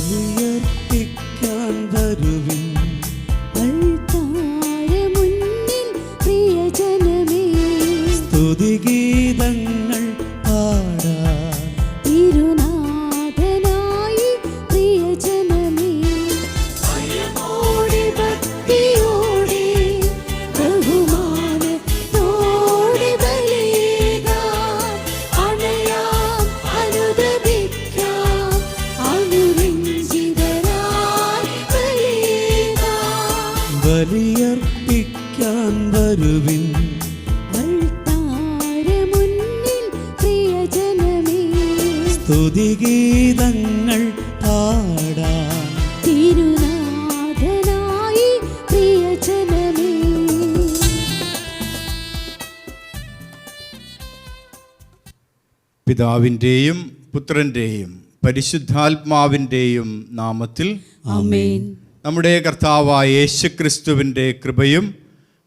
ബലിയർപ്പിക്കാൻ വരുവിൻ അൾത്താരമുന്നിൽ പ്രിയജനമേ, സ്തുതിഗീതങ്ങൾ പാടാൻ തിരുനാഥനായി പ്രിയജനമേ, ഭയമോടെ ഭക്തിയോടെ ബഹുമാനത്തോടെ ബലിയേകാം, അണയാം അനുദപിക്കാം അനുരഞ്ജിതരായി ബലിയേകാം. ബലിയർപ്പിക്കാൻ വരുവിൻ അൾത്താരമുന്നിൽ പ്രിയജനമേ, സ്തുതിഗീതങ്ങൾ പാടാൻ തിരുനാഥനായി പ്രിയജനമേ. പിതാവിൻ്റെയും പുത്രൻ്റെയും പരിശുദ്ധാത്മാവിൻ്റെയും നാമത്തിൽ ആമേൻ. നമ്മുടെ കർത്താവായ യേശുക്രിസ്തുവിൻ്റെ കൃപയും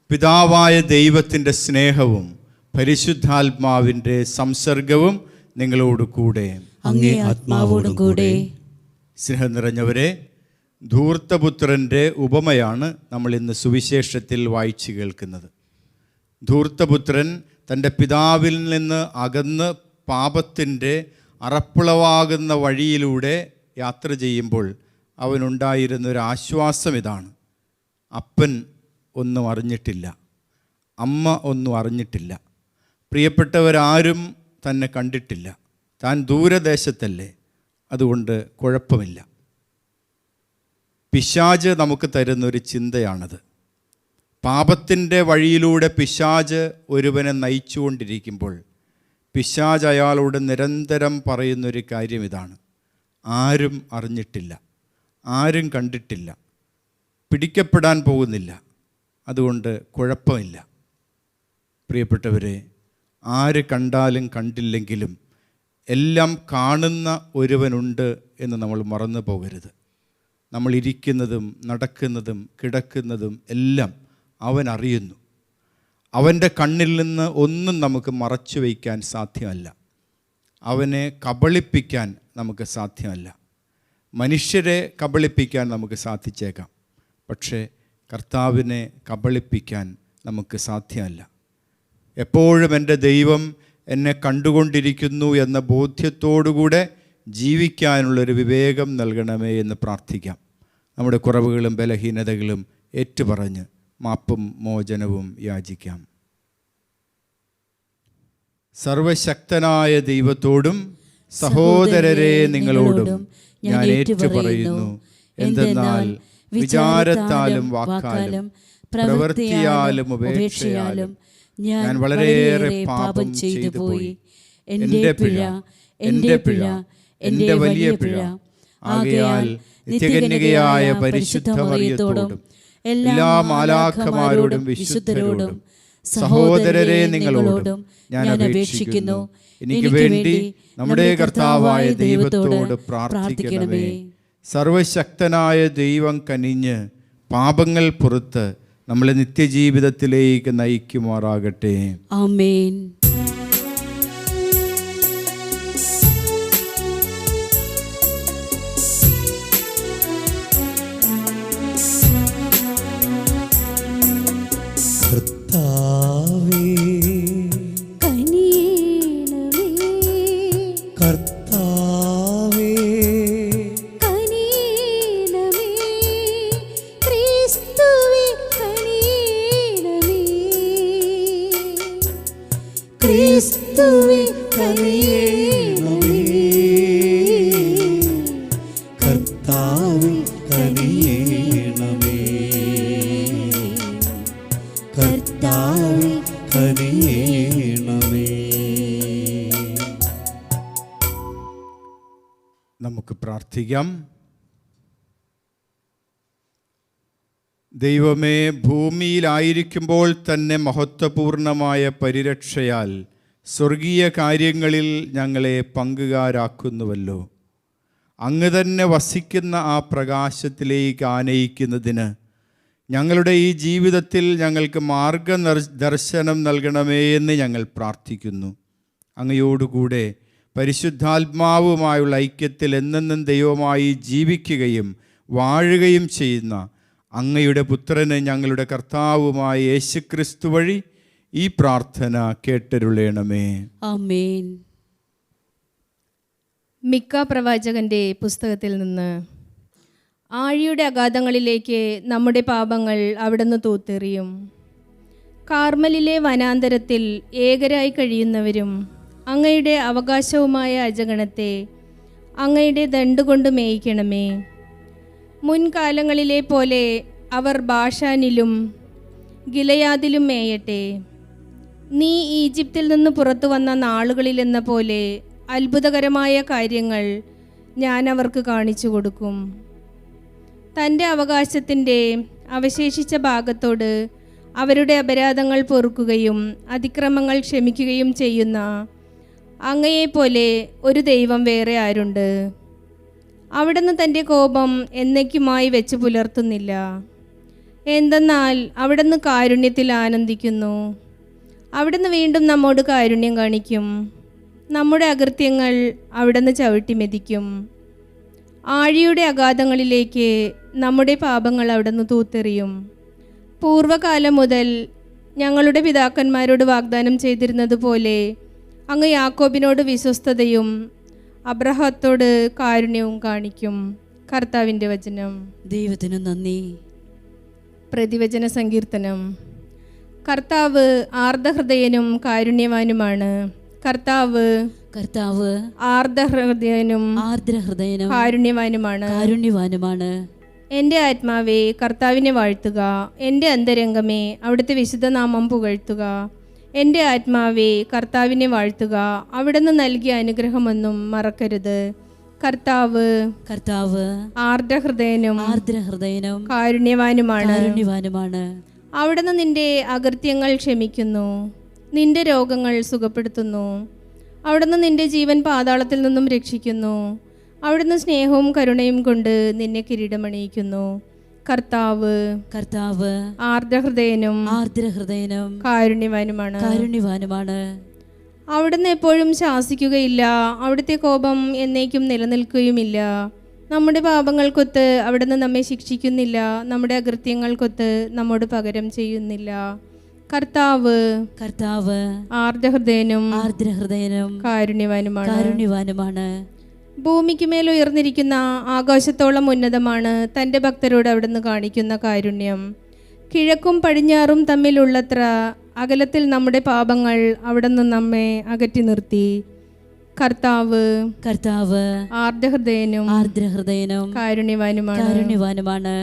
പിതാവായ ദൈവത്തിൻ്റെ സ്നേഹവും പരിശുദ്ധാത്മാവിൻ്റെ സംസർഗവും നിങ്ങളോട് കൂടെ. അങ്ങേ ആത്മാവോടും കൂടെ. സ്നേഹം നിറഞ്ഞവരെ, ധൂർത്തപുത്രൻ്റെ ഉപമയാണ് നമ്മൾ ഇന്ന് സുവിശേഷത്തിൽ വായിച്ചു കേൾക്കുന്നത്. ധൂർത്തപുത്രൻ തൻ്റെ പിതാവിൽ നിന്ന് അകന്ന് പാപത്തിൻ്റെ അറപ്പുളവാകുന്ന വഴിയിലൂടെ യാത്ര ചെയ്യുമ്പോൾ അവനുണ്ടായിരുന്നൊരു ആശ്വാസം ഇതാണ്: അപ്പൻ ഒന്നും അറിഞ്ഞിട്ടില്ല, അമ്മ ഒന്നും അറിഞ്ഞിട്ടില്ല, പ്രിയപ്പെട്ടവരാരും തന്നെ കണ്ടിട്ടില്ല, താൻ ദൂരദേശത്തല്ലേ, അതുകൊണ്ട് കുഴപ്പമില്ല. പിശാച് നമുക്ക് തരുന്നൊരു ചിന്തയാണത്. പാപത്തിൻ്റെ വഴിയിലൂടെ പിശാച് ഒരുവനെ നയിച്ചുകൊണ്ടിരിക്കുമ്പോൾ പിശാച് അയാളോട് നിരന്തരം പറയുന്നൊരു കാര്യം ഇതാണ്: ആരും അറിഞ്ഞിട്ടില്ല, ആരും കണ്ടിട്ടില്ല, പിടിക്കപ്പെടാൻ പോകുന്നില്ല, അതുകൊണ്ട് കുഴപ്പമില്ല. പ്രിയപ്പെട്ടവരെ, ആര് കണ്ടാലും കണ്ടില്ലെങ്കിലും എല്ലാം കാണുന്ന ഒരുവനുണ്ട് എന്ന് നമ്മൾ മറന്നു പോകരുത്. നമ്മൾ ഇരിക്കുന്നതും നടക്കുന്നതും കിടക്കുന്നതും എല്ലാം അവൻ അറിയുന്നു. അവൻ്റെ കണ്ണിൽ നിന്ന് ഒന്നും നമുക്ക് മറച്ചു വയ്ക്കാൻ സാധ്യമല്ല. അവനെ കബളിപ്പിക്കാൻ നമുക്ക് സാധ്യമല്ല. മനുഷ്യരെ കബളിപ്പിക്കാൻ നമുക്ക് സാധിച്ചേക്കാം, പക്ഷേ കർത്താവിനെ കബളിപ്പിക്കാൻ നമുക്ക് സാധ്യമല്ല. എപ്പോഴും എൻ്റെ ദൈവം എന്നെ കണ്ടുകൊണ്ടിരിക്കുന്നു എന്ന ബോധ്യത്തോടുകൂടെ ജീവിക്കാനുള്ളൊരു വിവേകം നൽകണമേ എന്ന് പ്രാർത്ഥിക്കാം. നമ്മുടെ കുറവുകളും ബലഹീനതകളും ഏറ്റുപറഞ്ഞ് മാപ്പും മോചനവും യാചിക്കാം. സർവശക്തനായ ദൈവത്തോടും സഹോദരരെ നിങ്ങളോടും ഞാൻ ഏറ്റുപറയുന്നു, എന്തെന്നാൽ വിചാരത്താലും വാക്കാലും പ്രവൃത്തിയാലും ഉപേക്ഷയാലും ഞാൻ വളരെയേറെ പാപം ചെയ്തു പോയി. എൻ്റെ പിഴ, എൻ്റെ പിഴ, എൻ്റെ വലിയ പിഴ. ആകയാൽ നിത്യകന്യകയായ പരിശുദ്ധ മറിയത്തോടും എല്ലാ മാലാഖമാരോടും വിശുദ്ധരോടും സഹോദരരെ നിങ്ങളോടും ഞാൻ അപേക്ഷിക്കുന്നു, എനിക്ക് വേണ്ടി നമ്മുടെ കർത്താവായ ദൈവത്തോട് പ്രാർത്ഥിക്കണമേ. സർവശക്തനായ ദൈവം കനിഞ്ഞ് പാപങ്ങൾ പുറത്ത് നമ്മളെ നിത്യജീവിതത്തിലേക്ക് നയിക്കുമാറാകട്ടെ. ആമേൻ. കർത്താവേ കനിയണമേ, കർത്താവേ കനിയണമേ, ക്രിസ്തുവേ കനിയണമേ, ക്രിസ്തുവേ കനിയണമേ, കർത്താവേ കനിയണമേ, കർത്താവേ കനിയണമേ. നമുക്ക് പ്രാർത്ഥിക്കാം. ദൈവമേ, ഭൂമിയിലായിരിക്കുമ്പോൾ തന്നെ മഹത്വപൂർണമായ പരിരക്ഷയാൽ സ്വർഗീയ കാര്യങ്ങളിൽ ഞങ്ങളെ പങ്കുകാരാക്കുന്നുവല്ലോ. അങ്ങ് തന്നെ വസിക്കുന്ന ആ പ്രകാശത്തിലേക്ക് ആനയിക്കുന്നതിന് ഞങ്ങളുടെ ഈ ജീവിതത്തിൽ ഞങ്ങൾക്ക് മാർഗദർശനം നൽകണമേ എന്ന് ഞങ്ങൾ പ്രാർത്ഥിക്കുന്നു. അങ്ങയോടുകൂടെ പരിശുദ്ധാത്മാവുമായുള്ള ഐക്യത്തിൽ എന്നെന്നും ദൈവമായി ജീവിക്കുകയും വാഴുകയും ചെയ്യുന്ന അങ്ങയുടെ പുത്രന് ഞങ്ങളുടെ കർത്താവുമായ യേശുക്രിസ്തു വഴി ഈ പ്രാർത്ഥന കേട്ടരുളേണമേ. ആമേൻ. മിക്ക പ്രവാചകന്റെ പുസ്തകത്തിൽ നിന്ന്: ആഴിയുടെ അഗാധങ്ങളിലേക്ക് നമ്മുടെ പാപങ്ങൾ അവിടുന്ന് തൂത്തെറിയും. കാർമലിലെ വനാന്തരത്തിൽ ഏകരായി കഴിയുന്നവരും അങ്ങയുടെ അവകാശവുമായ അജഗണത്തെ അങ്ങയുടെ ദണ്ടുകൊണ്ട് മേയിക്കണമേ. മുൻകാലങ്ങളിലെ പോലെ അവർ ബാഷാനിലും ഗിലയാദിലും മേയട്ടെ. നീ ഈജിപ്തിൽ നിന്ന് പുറത്തു വന്ന നാളുകളിലെന്ന പോലെ അത്ഭുതകരമായ കാര്യങ്ങൾ ഞാൻ അവർക്ക് കാണിച്ചു കൊടുക്കും. തൻ്റെ അവകാശത്തിൻ്റെ അവശേഷിച്ച ഭാഗത്തോട് അവരുടെ അപരാധങ്ങൾ പൊറുക്കുകയും അതിക്രമങ്ങൾ ക്ഷമിക്കുകയും ചെയ്യുന്ന അങ്ങയെപ്പോലെ ഒരു ദൈവം വേറെ ആരുണ്ട്? അവിടുന്ന് തൻ്റെ കോപം എന്നേക്കുമായി വെച്ച് പുലർത്തുന്നില്ല. എന്തെന്നാൽ അവിടുന്ന് കാരുണ്യത്തിൽ ആനന്ദിക്കുന്നു. അവിടുന്ന് വീണ്ടും നമ്മോട് കാരുണ്യം കാണിക്കും. നമ്മുടെ അകൃത്യങ്ങൾ അവിടുന്ന് ചവിട്ടി മെതിക്കും. ആഴിയുടെ അഗാധങ്ങളിലേക്ക് നമ്മുടെ പാപങ്ങൾ അവിടുന്ന് തൂത്തെറിയും. പൂർവ്വകാലം മുതൽ ഞങ്ങളുടെ പിതാക്കന്മാരോട് വാഗ്ദാനം ചെയ്തിരുന്നത് പോലെ അങ്ങ് യാക്കോബിനോട് വിശ്വസ്തതയും അബ്രഹത്തോട് കാരുണ്യവും കാണിക്കും. കർത്താവിൻ്റെ വചനം. ദൈവത്തിന് നന്ദി. പ്രതിവചന സങ്കീർത്തനം. കർത്താവ് ആർദ്രഹൃദയനും കാരുണ്യവാനുമാണ്. കർത്താവ് കർത്താവ് ആർദ്രഹൃദയനും കാരുണ്യവാനുമാണ്. എൻ്റെ ആത്മാവേ കർത്താവിനെ വാഴ്ത്തുക. എൻ്റെ അന്തരംഗമേ അവിടുത്തെ വിശുദ്ധനാമം പുകഴ്ത്തുക. എൻ്റെ ആത്മാവേ കർത്താവിനെ വാഴ്ത്തുക. അവിടുന്ന് നൽകിയ അനുഗ്രഹമൊന്നും മറക്കരുത്. കർത്താവ് ആർദ്രഹൃദയനും കാരുണ്യവാനുമാണ്. അവിടുന്ന് നിന്റെ അകൃത്യങ്ങൾ ക്ഷമിക്കുന്നു, നിന്റെ രോഗങ്ങൾ സുഖപ്പെടുത്തുന്നു. അവിടുന്ന് നിന്റെ ജീവൻ പാതാളത്തിൽ നിന്നും രക്ഷിക്കുന്നു. അവിടുന്ന് സ്നേഹവും കരുണയും കൊണ്ട് നിന്നെ കിരീടമണിയിക്കുന്നു. കർത്താവ് ആർദ്രഹൃദയനും കാരുണ്യവാനുമാണ്. അവിടുന്ന് എപ്പോഴും ശാസിക്കുകയില്ല, അവിടുത്തെ കോപം എന്നേക്കും നിലനിൽക്കുകയുമില്ല. നമ്മുടെ പാപങ്ങൾക്കൊത്ത് അവിടുന്ന് നമ്മെ ശിക്ഷിക്കുന്നില്ല, നമ്മുടെ അകൃത്യങ്ങൾക്കൊത്ത് നമ്മോട് പകരം ചെയ്യുന്നില്ല. കർത്താവ് ആർദ്രഹൃദയനും കാരുണ്യവാനുമാണ്. ഭൂമിക്ക് മേൽ ഉയർന്നിരിക്കുന്ന ആകാശത്തോളം ഉന്നതമാണ് തൻ്റെ ഭക്തരോട് അവിടുന്ന് കാണിക്കുന്ന കാരുണ്യം. കിഴക്കും പടിഞ്ഞാറും തമ്മിലുള്ളത്ര അകലത്തിൽ നമ്മുടെ പാപങ്ങൾ അവിടുന്ന് നമ്മെ അകറ്റി നിർത്തി. കർത്താവ് ആർദ്രഹൃദയനും കാരുണ്യവാനുമാണ്.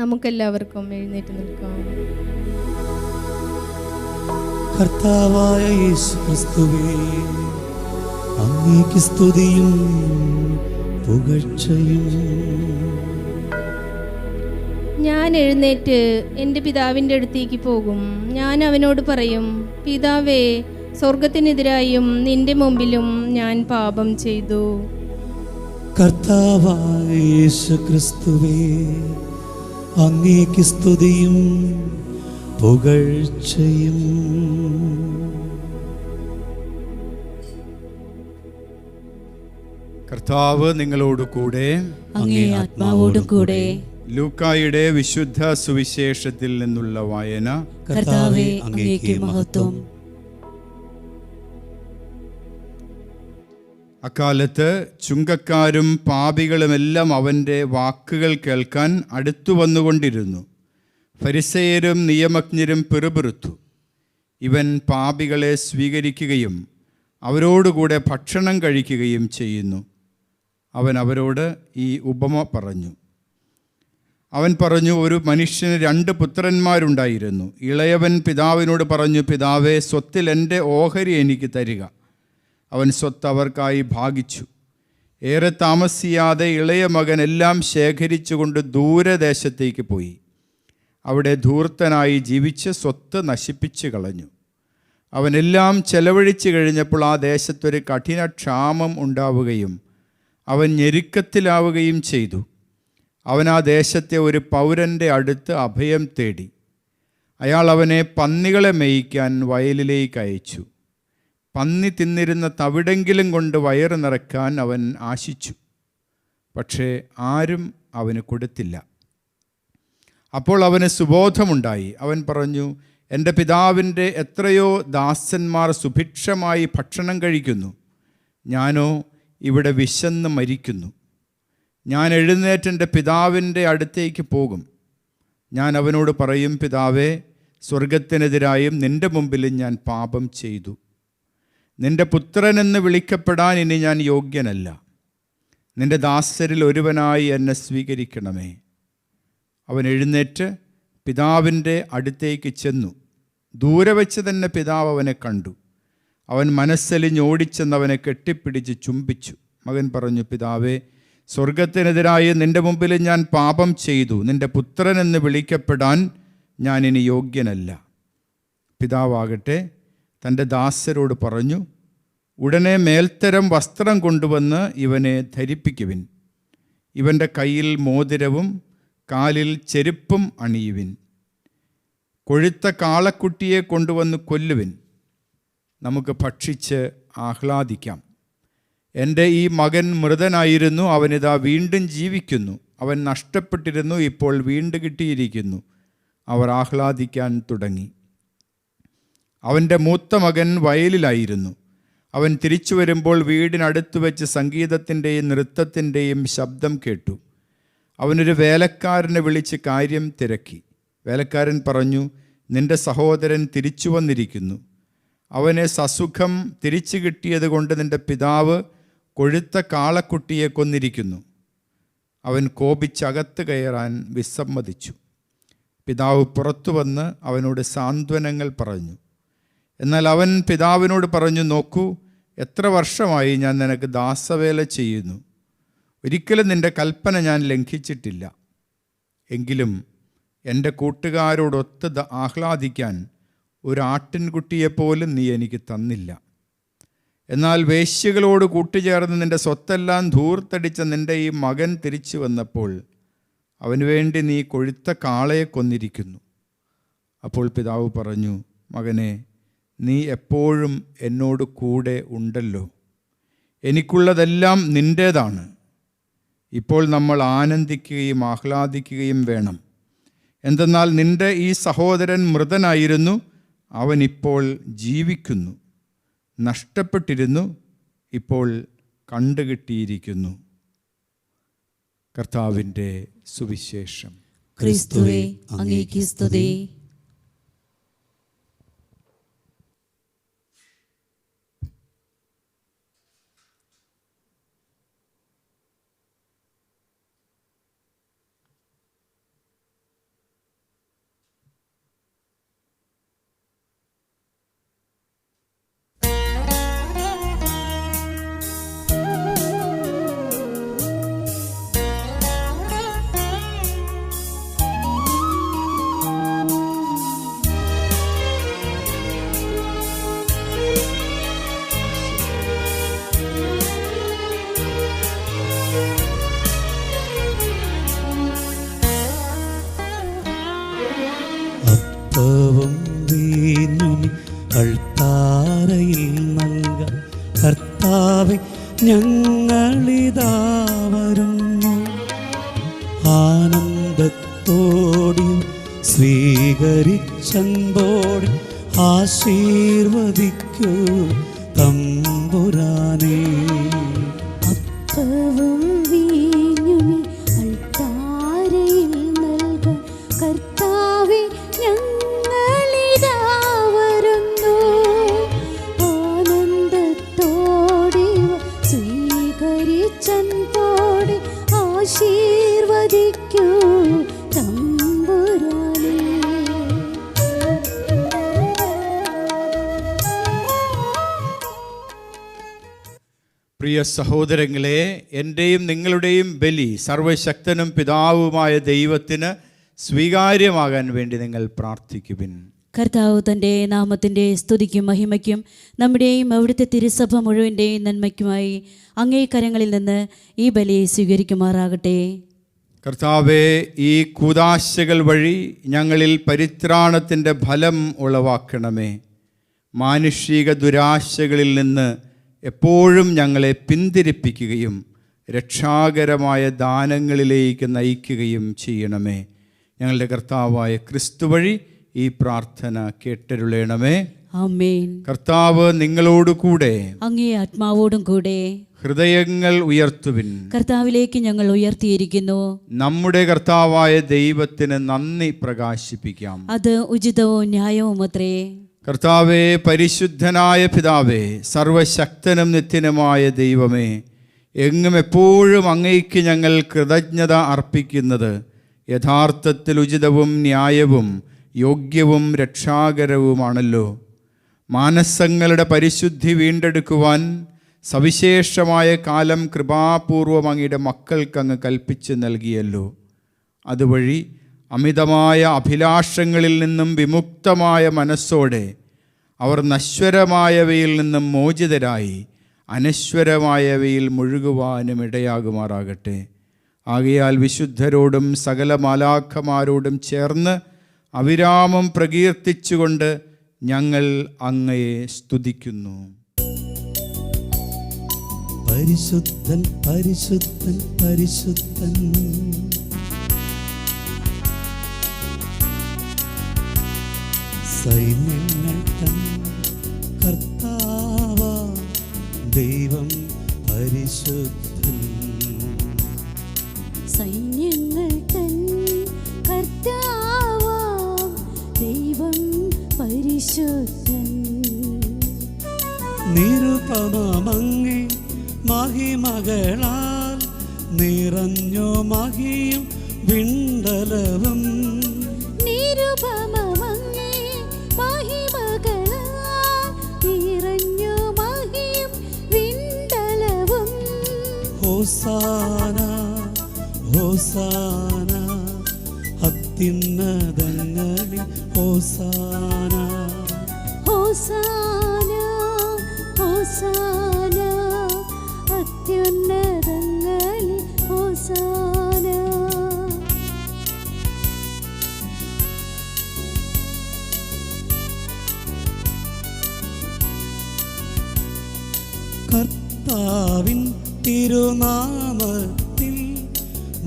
നമുക്കെല്ലാവർക്കും എഴുന്നേറ്റ് നിൽക്കാം. കർത്താവായ യേശുക്രിസ്തുവേ, അങ്ങേക്ക് സ്തുതിയും പുകഴ്ചയും. ഞാൻ എഴുന്നേറ്റ് എൻ്റെ പിതാവിൻ്റെ അടുത്തേക്ക് പോകും. ഞാൻ അവനോട് പറയും, പിതാവേ, സ്വർഗത്തിനെതിരായും നിന്റെ മുമ്പിലും ഞാൻ പാപം ചെയ്തു. കർത്താവായ യേശുക്രിസ്തുവേ, അങ്ങേക്ക് സ്തുതിയും പുകഴ്ചയും. കർത്താവ് നിങ്ങളോട് കൂടെ, അങ്ങേ ആത്മാവോടും കൂടെ. ലൂക്കായുടെ വിശുദ്ധ സുവിശേഷത്തിൽ നിന്നുള്ള വായന. കർത്താവേ, അങ്ങേക്ക് മഹത്വം. അക്കാലത്ത് ചുങ്കക്കാരും പാപികളുമെല്ലാം അവൻ്റെ വാക്കുകൾ കേൾക്കാൻ അടുത്തു വന്നുകൊണ്ടിരുന്നു. ഫരിസേയരും നിയമജ്ഞരും പിറുപിറുത്തു, ഇവൻ പാപികളെ സ്വീകരിക്കുകയും അവരോടുകൂടെ ഭക്ഷണം കഴിക്കുകയും ചെയ്യുന്നു. അവൻ അവരോട് ഈ ഉപമ പറഞ്ഞു. അവൻ പറഞ്ഞു, ഒരു മനുഷ്യന് 2 പുത്രന്മാരുണ്ടായിരുന്നു. ഇളയവൻ പിതാവിനോട് പറഞ്ഞു, പിതാവേ, സ്വത്തിൽ എൻ്റെ ഓഹരി എനിക്ക് തരിക. അവൻ സ്വത്ത് അവർക്കായി ഭാഗിച്ചു. ഏറെ താമസിയാതെ ഇളയ മകൻ എല്ലാം ശേഖരിച്ചുകൊണ്ട് ദൂരദേശത്തേക്ക് പോയി. അവിടെ ധൂർത്തനായി ജീവിച്ച് സ്വത്ത് നശിപ്പിച്ചു കളഞ്ഞു. അവനെല്ലാം ചെലവഴിച്ചു കഴിഞ്ഞപ്പോൾ ആ ദേശത്തൊരു കഠിന ക്ഷാമം ഉണ്ടാവുകയും അവൻ ഞെരുക്കത്തിലാവുകയും ചെയ്തു. അവൻ ആ ദേശത്തെ ഒരു പൗരൻ്റെ അടുത്ത് അഭയം തേടി. അയാൾ അവനെ പന്നികളെ മേയ്ക്കാൻ വയലിലേക്ക് അയച്ചു. പന്നി തിന്നിരുന്ന തവിടെങ്കിലും കൊണ്ട് വയറ് നിറയ്ക്കാൻ അവൻ ആശിച്ചു. പക്ഷേ ആരും അവന് കൊടുത്തില്ല. അപ്പോൾ അവന് സുബോധമുണ്ടായി. അവൻ പറഞ്ഞു, എൻ്റെ പിതാവിൻ്റെ എത്രയോ ദാസന്മാർ സുഭിക്ഷമായി ഭക്ഷണം കഴിക്കുന്നു, ഞാനോ ഇവിടെ വിശന്ന് മരിക്കുന്നു. ഞാൻ എഴുന്നേറ്റ് എൻ്റെ പിതാവിൻ്റെ അടുത്തേക്ക് പോകും. ഞാൻ അവനോട് പറയും, പിതാവേ, സ്വർഗത്തിനെതിരായും നിൻ്റെ മുമ്പിലും ഞാൻ പാപം ചെയ്തു. നിൻ്റെ പുത്രനെന്ന് വിളിക്കപ്പെടാൻ ഇനി ഞാൻ യോഗ്യനല്ല. നിൻ്റെ ദാസരിൽ ഒരുവനായി എന്നെ സ്വീകരിക്കണമേ. അവൻ എഴുന്നേറ്റ് പിതാവിൻ്റെ അടുത്തേക്ക് ചെന്നു. ദൂരെ വെച്ച് തന്നെ പിതാവ് അവനെ കണ്ടു. അവൻ മനസ്സലിഞ്ഞോടിച്ചെന്നവനെ കെട്ടിപ്പിടിച്ച് ചുംബിച്ചു. മകൻ പറഞ്ഞു, പിതാവേ, സ്വർഗത്തിനെതിരായി നിൻ്റെ മുമ്പിൽ ഞാൻ പാപം ചെയ്തു. നിൻ്റെ പുത്രനെന്ന് വിളിക്കപ്പെടാൻ ഞാൻ ഇനി യോഗ്യനല്ല. പിതാവാകട്ടെ തൻ്റെ ദാസരോട് പറഞ്ഞു, ഉടനെ മേൽത്തരം വസ്ത്രം കൊണ്ടുവന്ന് ഇവനെ ധരിപ്പിക്കുവിൻ. ഇവൻ്റെ കയ്യിൽ മോതിരവും കാലിൽ ചെരുപ്പും അണിയുവിൻ. കൊഴുത്ത കാളക്കുട്ടിയെ കൊണ്ടുവന്ന് കൊല്ലുവിൻ. നമുക്ക് ഭക്ഷിച്ച് ആഹ്ലാദിക്കാം. എൻ്റെ ഈ മകൻ മൃതനായിരുന്നു, അവനിതാ വീണ്ടും ജീവിക്കുന്നു. അവൻ നഷ്ടപ്പെട്ടിരുന്നു, ഇപ്പോൾ വീണ്ടും കിട്ടിയിരിക്കുന്നു. അവർ ആഹ്ലാദിക്കാൻ തുടങ്ങി. അവൻ്റെ മൂത്ത മകൻ വയലിലായിരുന്നു. അവൻ തിരിച്ചു വരുമ്പോൾ വീടിനടുത്ത് വെച്ച് സംഗീതത്തിൻ്റെയും നൃത്തത്തിൻ്റെയും ശബ്ദം കേട്ടു. അവനൊരു വേലക്കാരനെ വിളിച്ച് കാര്യം തിരക്കി. വേലക്കാരൻ പറഞ്ഞു, നിൻ്റെ സഹോദരൻ തിരിച്ചു വന്നിരിക്കുന്നു. അവനെ സസുഖം തിരിച്ചു കിട്ടിയത് കൊണ്ട് നിൻ്റെ പിതാവ് കൊഴുത്ത കാളക്കുട്ടിയെ കൊന്നിരിക്കുന്നു. അവൻ കോപിച്ചകത്ത് കയറാൻ വിസമ്മതിച്ചു. പിതാവ് പുറത്തു വന്ന് അവനോട് സാന്ത്വനങ്ങൾ പറഞ്ഞു. എന്നാൽ അവൻ പിതാവിനോട് പറഞ്ഞു, നോക്കൂ, എത്ര വർഷമായി ഞാൻ നിനക്ക് ദാസവേല ചെയ്യുന്നു. ഒരിക്കലും നിൻ്റെ കൽപ്പന ഞാൻ ലംഘിച്ചിട്ടില്ല. എങ്കിലും എൻ്റെ കൂട്ടുകാരോടൊത്ത് ആഹ്ലാദിക്കാൻ ഒരു ആട്ടിൻകുട്ടിയെപ്പോലും നീ എനിക്ക് തന്നില്ല. എന്നാൽ വേശ്യകളോട് കൂട്ടുചേർന്ന് നിൻ്റെ സ്വത്തെല്ലാം ധൂർത്തടിച്ച നിൻ്റെ ഈ മകൻ തിരിച്ചു വന്നപ്പോൾ അവന് വേണ്ടി നീ കൊഴുത്ത കാളയെ കൊന്നിരിക്കുന്നു. അപ്പോൾ പിതാവ് പറഞ്ഞു, മകനെ, നീ എപ്പോഴും എന്നോട് കൂടെ ഉണ്ടല്ലോ. എനിക്കുള്ളതെല്ലാം നിൻ്റേതാണ്. ഇപ്പോൾ നമ്മൾ ആനന്ദിക്കുകയും ആഹ്ലാദിക്കുകയും വേണം. എന്തെന്നാൽ നിൻ്റെ ഈ സഹോദരൻ മൃതനായിരുന്നു, അവനിപ്പോൾ ജീവിക്കുന്നു. നഷ്ടപ്പെട്ടിരുന്നു, ഇപ്പോൾ കണ്ടുകിട്ടിയിരിക്കുന്നു. കർത്താവിൻ്റെ സുവിശേഷം. ക്രിസ്തുവേ, അങ്ങേക്ക് സ്തുതി. അപ്പവും വീഞ്ഞും അൾത്താരയിൽ നൽകാൻ കർത്താവെ ഞങ്ങളിതാ വരുന്നു. ആനന്ദത്തോടെയും സ്വീകരിച്ചൻപോടെ ആശീർവദിക്കൂ തമ്പുരാനേ. അപ്പവും വീഞ്ഞുമി അൾത്താരയിൽ നൽകാൻ കർത്താവേ ഞങ്ങളിതാ വരുന്നു. ആനന്ദത്തോടെ സ്വീകരിച്ചൻപോടെ ആശീർവദിക്കൂ തമ്പുരാനേ. പ്രിയ സഹോദരങ്ങളെ, എൻ്റെയും നിങ്ങളുടെയും ബലി സർവശക്തനും പിതാവുമായ ദൈവത്തിന് സ്വീകാര്യമാകാൻ വേണ്ടി നിങ്ങൾ പ്രാർത്ഥിക്കുവിൻ. കർത്താവ് തൻ്റെ നാമത്തിൻ്റെ സ്തുതിക്കും മഹിമയ്ക്കും നമ്മുടെയും അവിടുത്തെ തിരുസഭ മുഴുവൻ്റെയും നന്മയ്ക്കുമായി അങ്ങേ കരങ്ങളിൽ നിന്ന് ഈ ബലി സ്വീകരിക്കുമാറാകട്ടെ. കർത്താവെ, ഈ കൂദാശകൾ വഴി ഞങ്ങളിൽ പരിത്രാണത്തിൻ്റെ ഫലം ഉളവാക്കണമേ. മാനുഷിക ദുരാശകളിൽ നിന്ന് എപ്പോഴും ഞങ്ങളെ പിന്തിരിപ്പിക്കുകയും രക്ഷാകരമായ ദാനങ്ങളിലേക്ക് നയിക്കുകയും ചെയ്യണമേ. ഞങ്ങളുടെ കർത്താവായ ക്രിസ്തു വഴി ഈ പ്രാർത്ഥന കേട്ടരുളേണമേ. ആമേൻ. കർത്താവ് നിങ്ങളോട് കൂടെ, അങ്ങേ ആത്മാവോടും കൂടെ. ഹൃദയങ്ങൾ ഉയർത്തുവിൻ. കർത്താവിലേക്ക് ഞങ്ങൾ ഉയർത്തിയിരിക്കുന്നു. നമ്മുടെ കർത്താവായ ദൈവത്തിന് നന്ദി പ്രകാശിപ്പിക്കാം. അത് ഉചിതവും ന്യായവുമത്രേ. കർത്താവേ, പരിശുദ്ധനായ പിതാവേ, സർവശക്തനും നിത്യനുമായ ദൈവമേ, എങ്ങും എപ്പോഴും അങ്ങേക്ക് ഞങ്ങൾ കൃതജ്ഞത അർപ്പിക്കുന്നത് യഥാർത്ഥത്തിൽ ഉചിതവും ന്യായവും യോഗ്യവും രക്ഷാകരവുമാണല്ലോ. മാനസങ്ങളുടെ പരിശുദ്ധി വീണ്ടെടുക്കുവാൻ സവിശേഷമായ കാലം കൃപാപൂർവം അങ്ങയുടെ മക്കൾക്കങ്ങ് കൽപ്പിച്ച് നൽകിയല്ലോ. അതുവഴി അമിതമായ അഭിലാഷങ്ങളിൽ നിന്നും വിമുക്തമായ മനസ്സോടെ അവർ നശ്വരമായവയിൽ നിന്നും മോചിതരായി അനശ്വരമായവയിൽ മുഴുകുവാനും ഇടയാകുമാറാകട്ടെ. ആകയാൽ വിശുദ്ധരോടും സകല മാലാഖമാരോടും ചേർന്ന് അവിരാമം പ്രകീർത്തിച്ചുകൊണ്ട് ഞങ്ങൾ അങ്ങയെ സ്തുതിക്കുന്നു. പരിശുദ്ധൻ പരിശുദ്ധൻ പരിശുദ്ധൻ, സൈന്യങ്ങൾ തൻ കർത്താവാ ദൈവം പരിശുദ്ധൻ. സൈന്യങ്ങൾ തൻ കർത്താവാം ദൈവം പരിശുദ്ധൻ. നിരുപമങ്ങി മഹിമകളാൽ നിറഞ്ഞു മഹിയും വിണ്ടലവും. നിരുപമങ്ങി മഹിമകളാൽ നിറഞ്ഞു മഹിയും വിണ്ടലവും. ഹോസാന ഹോസാന അത്യുന്നതങ്ങളിൽ ഹോസാന. ഹോസാന ഹോസാന അത്യുന്നതങ്ങളിൽ ഹോസാന. കർത്താവിൻ തിരുനാമത്തിൽ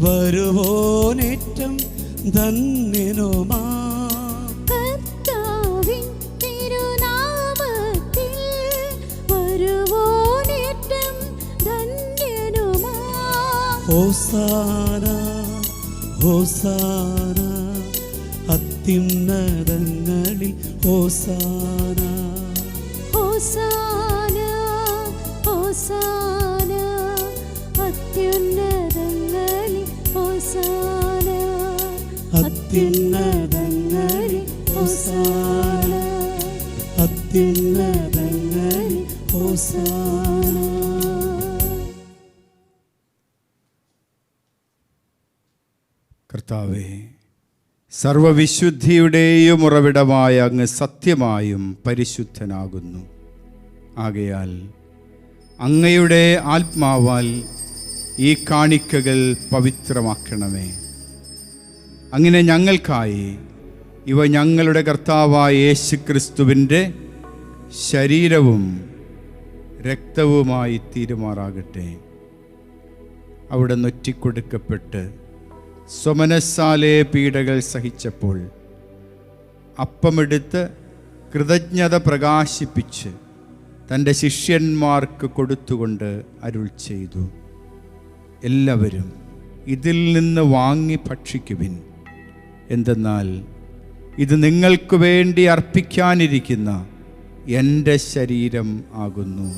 വരുവോനേറ്റം ധന്യനുമാ. കർത്താവിൻ തിരുനാമത്തിൽ വരുവോനേറ്റം ധന്യനുമാ. ഹോസാന ഹോസാന അത്യുന്നതങ്ങളിൽ ഹോസാന. ഹോസാന ഹോസാന അത്യുന്നതങ്ങളിൽ ഹോസാന. അത്യുന്നതങ്ങളിൽ ഹോസാന അത്യുന്നതങ്ങളിൽ ഹോസാന. കർത്താവേ, സർവവിശുദ്ധിയുടെയും ഉറവിടമായ അങ്ങ് സത്യമായും പരിശുദ്ധനാകുന്നു. ആകയാൽ അങ്ങയുടെ ആത്മാവാൽ ഈ കാണിക്കകൾ പവിത്രമാക്കണമേ. അങ്ങനെ ഞങ്ങൾക്കായി ഇവ ഞങ്ങളുടെ കർത്താവായ യേശുക്രിസ്തുവിൻ്റെ ശരീരവും രക്തവുമായി തീരുമാറാകട്ടെ. അവിടെ നൊറ്റിക്കൊടുക്കപ്പെട്ട് സ്വമനസ്സാലെ പീഡകൾ സഹിച്ചപ്പോൾ അപ്പമെടുത്ത് കൃതജ്ഞത പ്രകാശിപ്പിച്ച് തൻ്റെ ശിഷ്യന്മാർക്ക് കൊടുത്തുകൊണ്ട് അരുൾ ചെയ്തു, എല്ലാവരും ഇതിൽ നിന്ന് വാങ്ങി ഭക്ഷിക്കുവിൻ. എന്തെന്നാൽ ഇത് നിങ്ങൾക്ക് വേണ്ടി അർപ്പിക്കാനിരിക്കുന്ന എൻ്റെ ശരീരം ആകുന്നു.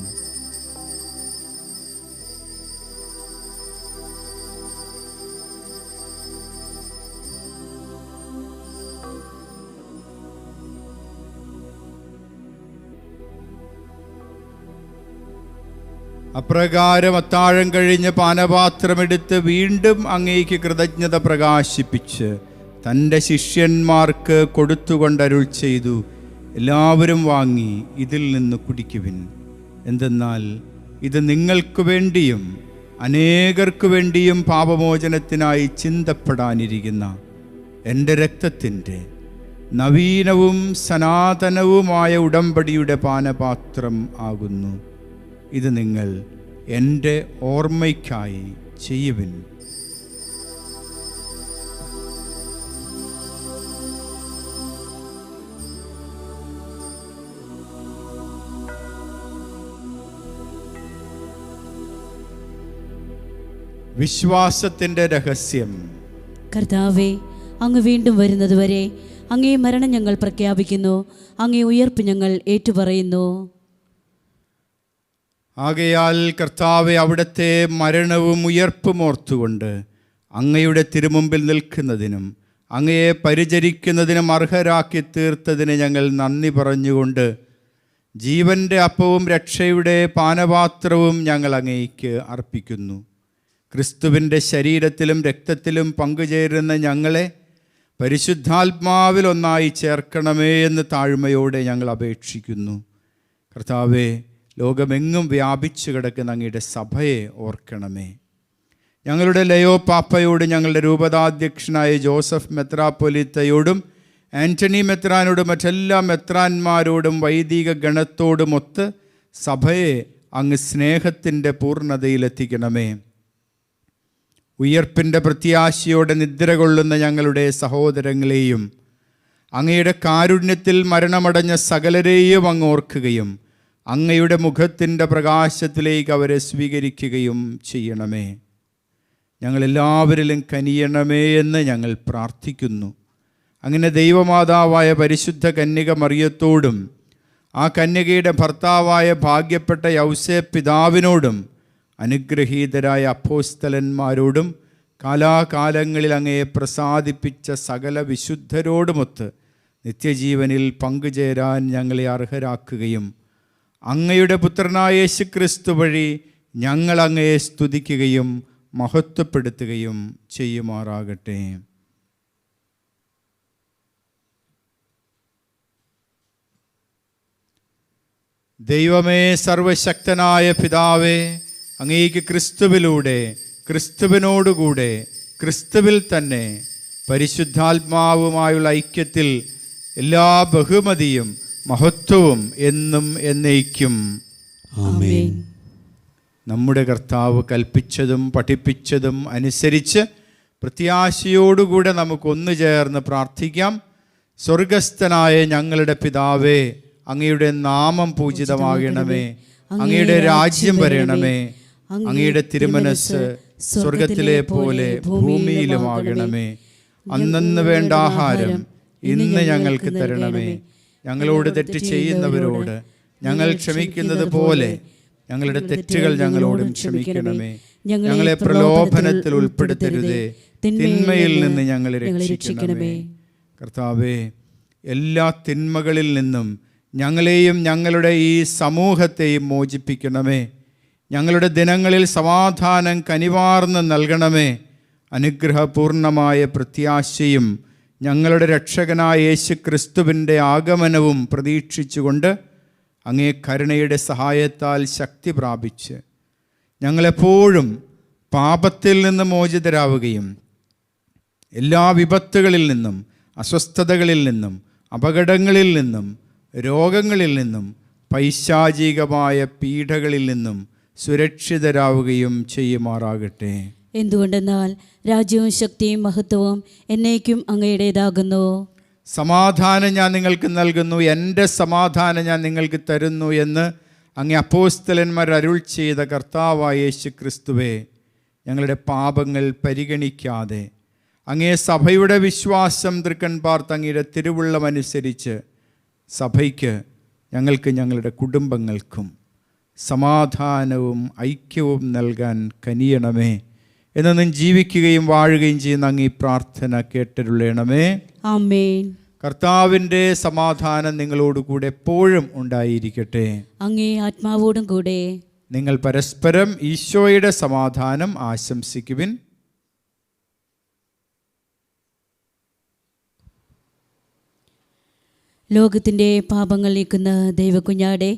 അപ്രകാരം അത്താഴം കഴിഞ്ഞ് പാനപാത്രമെടുത്ത് വീണ്ടും അങ്ങേക്ക് കൃതജ്ഞത പ്രകാശിപ്പിച്ച് തൻ്റെ ശിഷ്യന്മാർക്ക് കൊടുത്തുകൊണ്ടരുൾ ചെയ്തു, എല്ലാവരും വാങ്ങി ഇതിൽ നിന്ന് കുടിക്കുവിൻ. എന്തെന്നാൽ ഇത് നിങ്ങൾക്ക് വേണ്ടിയും അനേകർക്കു വേണ്ടിയും പാപമോചനത്തിനായി ചിന്തപ്പെടാനിരിക്കുന്ന എൻ്റെ രക്തത്തിൻ്റെ നവീനവും സനാതനവുമായ ഉടമ്പടിയുടെ പാനപാത്രം ആകുന്നു. ഇത് നിങ്ങൾ എൻ്റെ ഓർമ്മയ്ക്കായി ചെയ്യുവിൻ. വിശ്വാസത്തിൻ്റെ രഹസ്യം. കർത്താവേ, അങ്ങ് വീണ്ടും വരുന്നതുവരെ അങ്ങേ മരണം ഞങ്ങൾ പ്രഖ്യാപിക്കുന്നു, അങ്ങേ ഉയർപ്പ് ഞങ്ങൾ ഏറ്റുപറയുന്നു. ആകയാൽ കർത്താവെ, അവിടുത്തെ മരണവും ഉയർപ്പും ഓർത്തുകൊണ്ട് അങ്ങയുടെ തിരുമുമ്പിൽ നിൽക്കുന്നതിനും അങ്ങയെ പരിചരിക്കുന്നതിനും അർഹരാക്കി തീർത്തതിന് ഞങ്ങൾ നന്ദി പറഞ്ഞുകൊണ്ട് ജീവൻ്റെ അപ്പവും രക്ഷയുടെ പാനപാത്രവും ഞങ്ങൾ അങ്ങേക്ക് അർപ്പിക്കുന്നു. ക്രിസ്തുവിൻ്റെ ശരീരത്തിലും രക്തത്തിലും പങ്കുചേരുന്ന ഞങ്ങളെ പരിശുദ്ധാത്മാവിൽ ഒന്നായി ചേർക്കണമേ എന്ന് താഴ്മയോടെ ഞങ്ങൾ അപേക്ഷിക്കുന്നു. കർത്താവേ, ലോകമെങ്ങും വ്യാപിച്ചു കിടക്കുന്ന അങ്ങയുടെ സഭയെ ഓർക്കണമേ. ഞങ്ങളുടെ ലയോ പാപ്പയോട്, ഞങ്ങളുടെ രൂപതാധ്യക്ഷനായ ജോസഫ് മെത്രാപ്പൊലീത്തയോടും ആൻ്റണി മെത്രാനോടും മറ്റെല്ലാ മെത്രാന്മാരോടും വൈദിക ഗണത്തോടുമൊത്ത് സഭയെ അങ്ങ് സ്നേഹത്തിൻ്റെ പൂർണ്ണതയിലെത്തിക്കണമേ. ഉയർപ്പിൻ്റെ പ്രത്യാശയോടെ നിദ്ര കൊള്ളുന്ന ഞങ്ങളുടെ സഹോദരങ്ങളെയും അങ്ങയുടെ കാരുണ്യത്തിൽ മരണമടഞ്ഞ സകലരെയും അങ്ങ് ഓർക്കുകയും അങ്ങയുടെ മുഖത്തിൻ്റെ പ്രകാശത്തിലേക്ക് അവരെ സ്വീകരിക്കുകയും ചെയ്യണമേ. ഞങ്ങളെല്ലാവരിലും കനിയണമേ എന്ന് ഞങ്ങൾ പ്രാർത്ഥിക്കുന്നു. അങ്ങനെ ദൈവമാതാവായ പരിശുദ്ധ കന്യക മറിയത്തോടും ആ കന്യകയുടെ ഭർത്താവായ ഭാഗ്യപ്പെട്ട യൗസേപ്പ് പിതാവിനോടും അനുഗ്രഹീതരായ അപ്പോസ്തലന്മാരോടും കാലാകാലങ്ങളിൽ അങ്ങയെ പ്രസാദിപ്പിച്ച സകല വിശുദ്ധരോടുമൊത്ത് നിത്യജീവനിൽ പങ്കുചേരാൻ ഞങ്ങളെ അർഹരാക്കുകയും അങ്ങയുടെ പുത്രനായ യേശുക്രിസ്തു വഴി ഞങ്ങൾ അങ്ങയെ സ്തുതിക്കുകയും മഹത്വപ്പെടുത്തുകയും ചെയ്യുമാറാകട്ടെ. ദൈവമേ, സർവശക്തനായ പിതാവേ, അങ്ങേക്ക് ക്രിസ്തുവിലൂടെ, ക്രിസ്തുവിനോടുകൂടെ, ക്രിസ്തുവിൽ തന്നെ പരിശുദ്ധാത്മാവുമായുള്ള ഐക്യത്തിൽ എല്ലാ ബഹുമതിയും മഹത്വവും എന്നും എന്നേക്കും ആമേൻ. നമ്മുടെ കർത്താവ് കൽപ്പിച്ചതും പഠിപ്പിച്ചതും അനുസരിച്ച് പ്രത്യാശയോടുകൂടെ നമുക്കൊന്നു ചേർന്ന് പ്രാർത്ഥിക്കാം. സ്വർഗസ്ഥനായ ഞങ്ങളുടെ പിതാവേ, അങ്ങയുടെ നാമം പൂജിതമാകണമേ, അങ്ങയുടെ രാജ്യം വരണമേ, അങ്ങയുടെ തിരുമനസ് സ്വർഗത്തിലെ പോലെ ഭൂമിയിലുമാകണമേ. അന്നന്ന് വേണ്ട ആഹാരം ഇന്ന് ഞങ്ങൾക്ക് തരണമേ. ഞങ്ങളോട് തെറ്റ് ചെയ്യുന്നവരോട് ഞങ്ങൾ ക്ഷമിക്കുന്നത് പോലെ ഞങ്ങളുടെ തെറ്റുകൾ ഞങ്ങളോടും ക്ഷമിക്കണമേ. ഞങ്ങളെ പ്രലോഭനത്തിൽ ഉൾപ്പെടുത്തരുതേ, തിന്മയിൽ നിന്ന് ഞങ്ങളെ രക്ഷിക്കണമേ. കർത്താവേ, എല്ലാ തിന്മകളിൽ നിന്നും ഞങ്ങളെയും ഞങ്ങളുടെ ഈ സമൂഹത്തെയും മോചിപ്പിക്കണമേ. ഞങ്ങളുടെ ദിനങ്ങളിൽ സമാധാനം കനിവാർന്ന് നൽകണമേ. അനുഗ്രഹപൂർണമായ പ്രത്യാശയും ഞങ്ങളുടെ രക്ഷകനായ യേശു ക്രിസ്തുവിൻ്റെ ആഗമനവും പ്രതീക്ഷിച്ചുകൊണ്ട് അങ്ങേ കരുണയുടെ സഹായത്താൽ ശക്തി പ്രാപിച്ച് ഞങ്ങളെപ്പോഴും പാപത്തിൽ നിന്ന് മോചിതരാവുകയും എല്ലാ വിപത്തുകളിൽ നിന്നും, അസ്വസ്ഥതകളിൽ നിന്നും, അപകടങ്ങളിൽ നിന്നും, രോഗങ്ങളിൽ നിന്നും, പൈശാചികമായ പീഡകളിൽ നിന്നും സുരക്ഷിതരാവുകയും ചെയ്യുമാറാകട്ടെ. എന്തുകൊണ്ടെന്നാൽ രാജ്യവും ശക്തിയും മഹത്വവും എന്നേക്കും അങ്ങയുടേതാകുന്നു. സമാധാനം ഞാൻ നിങ്ങൾക്ക് നൽകുന്നു, എൻ്റെ സമാധാനം ഞാൻ നിങ്ങൾക്ക് തരുന്നു എന്ന് അങ്ങേ അപ്പോസ്തലന്മാർ അരുൾ ചെയ്ത കർത്താവായ യേശു ക്രിസ്തുവേ, ഞങ്ങളുടെ പാപങ്ങൾ പരിഗണിക്കാതെ അങ്ങേ സഭയുടെ വിശ്വാസം തൃക്കൺ പാർത്ത് അങ്ങയുടെ തിരുവുള്ളമനുസരിച്ച് സഭയ്ക്ക്, ഞങ്ങൾക്ക്, ഞങ്ങളുടെ കുടുംബങ്ങൾക്കും സമാധാനവും ഐക്യവും നൽകാൻ കനിയണമേ. എന്നും ജീവിക്കുകയും വാഴുകയും ചെയ്യുന്ന അങ്ങ് ഈ പ്രാർത്ഥന കേട്ടരുളണമേ. ആമേൻ. കർത്താവിൻ്റെ സമാധാനം നിങ്ങളോടുകൂടെ എപ്പോഴും ഉണ്ടായിരിക്കട്ടെ. അങ്ങേ ആത്മാവോടും കൂടെ. നിങ്ങൾ പരസ്പരം ഈശോയുടെ സമാധാനം ആശംസിക്കുവിൻ. ലോകത്തിൻ്റെ പാപങ്ങൾ നീക്കുന്ന ദൈവകുഞ്ഞാടെ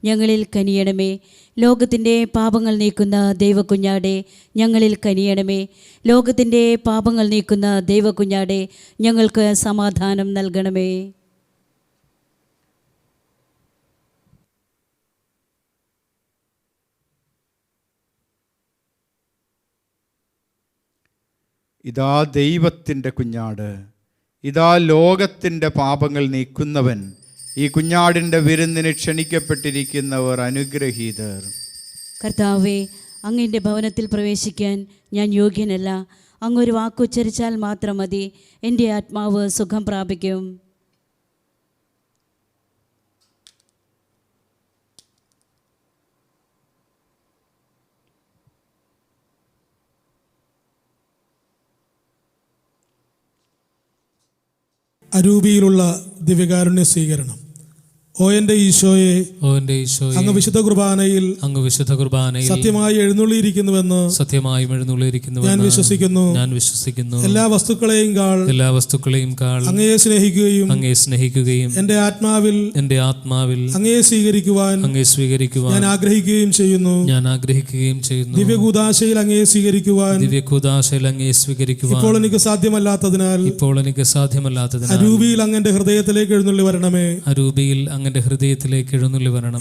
ഞങ്ങളിൽ കനിയണമേ. ലോകത്തിൻ്റെ പാപങ്ങൾ നീക്കുന്ന ദൈവകുഞ്ഞാടെ ഞങ്ങളിൽ കനിയണമേ. ലോകത്തിൻ്റെ പാപങ്ങൾ നീക്കുന്ന ദൈവകുഞ്ഞാടെ ഞങ്ങൾക്ക് സമാധാനം നൽകണമേ. ഇതാ ദൈവത്തിൻ്റെ കുഞ്ഞാട്, ഇതാ ലോകത്തിൻ്റെ പാപങ്ങൾ നീക്കുന്നവൻ. ഈ കുഞ്ഞാടിൻ്റെ വിരുന്നിന് ക്ഷണിക്കപ്പെട്ടിരിക്കുന്നവർ അനുഗ്രഹീതർ. കർത്താവേ, അങ്ങയുടെ ഭവനത്തിൽ പ്രവേശിക്കാൻ ഞാൻ യോഗ്യനല്ല. അങ്ങൊരു വാക്കുച്ചരിച്ചാൽ മാത്രം മതി, എൻ്റെ ആത്മാവ് സുഖം പ്രാപിക്കും. അരൂപിയിലുള്ള ദിവ്യകാരുണ്യ സ്വീകരണം. ഓ എൻ്റെ ഈശോയെ, അങ്ങ് വിശുദ്ധ കുർബാനയിൽ സത്യമായി എഴുന്നള്ളിയിരിക്കുന്നുവെന്ന് ഞാൻ വിശ്വസിക്കുന്നു. എല്ലാ വസ്തുക്കളെയും കാൾ അങ്ങയെ സ്നേഹിക്കുകയും എൻ്റെ ആത്മാവിൽ അങ്ങയെ സ്വീകരിക്കുവാൻ ഞാൻ ആഗ്രഹിക്കുകയും ചെയ്യുന്നു. ദിവ്യകൂദാശയിൽ അങ്ങയെ സ്വീകരിക്കുവാൻ ഇപ്പോൾ എനിക്ക് സാധ്യമല്ലാത്തതിനാൽ അരൂപിയിൽ അങ്ങന്റെ ഹൃദയത്തിലേക്ക് എഴുന്നള്ളി വരണമേ.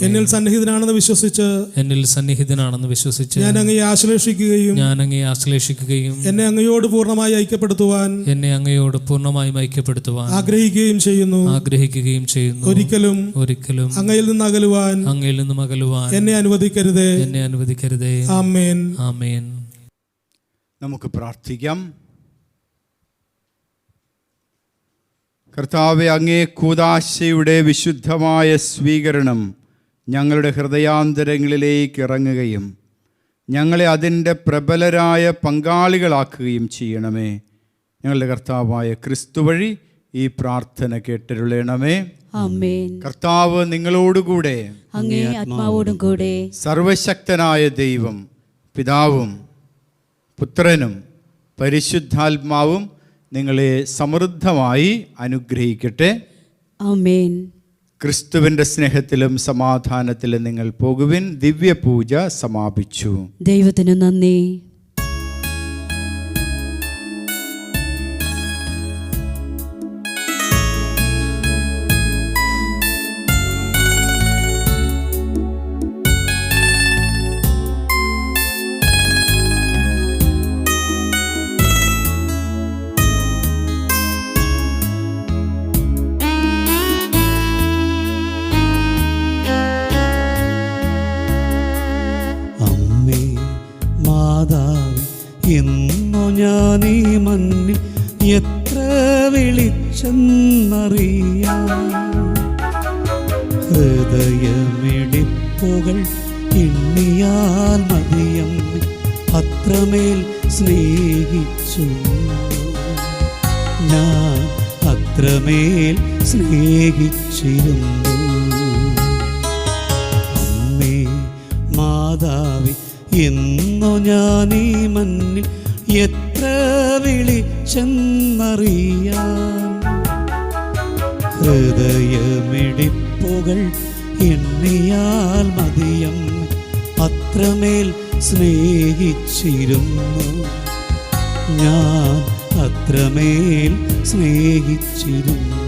എന്നിൽ സന്നിഹിതനാണെന്ന് വിശ്വസിച്ച് ഞാൻ അങ്ങയെ ആശ്ലേഷിക്കുകയും എന്നെ അങ്ങയോട് പൂർണ്ണമായി ഐക്യപ്പെടുത്തുവാൻ ആഗ്രഹിക്കുകയും ചെയ്യുന്നു. ഒരിക്കലും അങ്ങയിൽ നിന്ന് അകലുവാൻ എന്നെ അനുവദിക്കരുതേ. ആമേൻ. നമുക്ക് പ്രാർത്ഥിക്കാം. കർത്താവെ, അങ്ങേ കൂദാശയുടെ വിശുദ്ധമായ സ്വീകരണം ഞങ്ങളുടെ ഹൃദയാന്തരങ്ങളിലേക്ക് ഇറങ്ങുകയും ഞങ്ങളെ അതിൻ്റെ പ്രബലരായ പങ്കാളികളാക്കുകയും ചെയ്യണമേ. ഞങ്ങളുടെ കർത്താവായ ക്രിസ്തു വഴി ഈ പ്രാർത്ഥന കേട്ടരുളണമേ. ആമേൻ. കർത്താവ് നിങ്ങളോടുകൂടെ, അങ്ങേ ആത്മാവോടും കൂടെ. സർവശക്തനായ ദൈവം പിതാവും പുത്രനും പരിശുദ്ധാത്മാവും നിങ്ങളെ സമൃദ്ധമായി അനുഗ്രഹിക്കട്ടെ. ആമേൻ. ക്രിസ്തുവിൻ്റെ സ്നേഹത്തിലും സമാധാനത്തിലും നിങ്ങൾ പോകുവിൻ. ദിവ്യപൂജ സമാപിച്ചു. ദൈവത്തിന് നന്ദി. ഇന്നു ഞാൻ ഈ മണ്ണിൽ എത്ര വിളിച്ചെന്നറിയാം. ഹൃദയമിടിപ്പുകൾ എണ്ണിയാൽ മതിയം, അത്രമേൽ സ്നേഹിച്ചു ഞാൻ, അത്രമേൽ സ്നേഹിച്ചിരുന്നു. അമ്മേ മാതാവേ, ഇന്നു ഞാൻ ഈ മണ്ണിൽ എത്ര വിളിച്ചെന്നറിയാം. ഹൃദയമിടിപ്പുകൾ എണ്ണിയാൽ മതിയം, അത്രമേൽ സ്നേഹിച്ചിരുന്നു ഞാൻ, അത്രമേൽ സ്നേഹിച്ചിരുന്നു.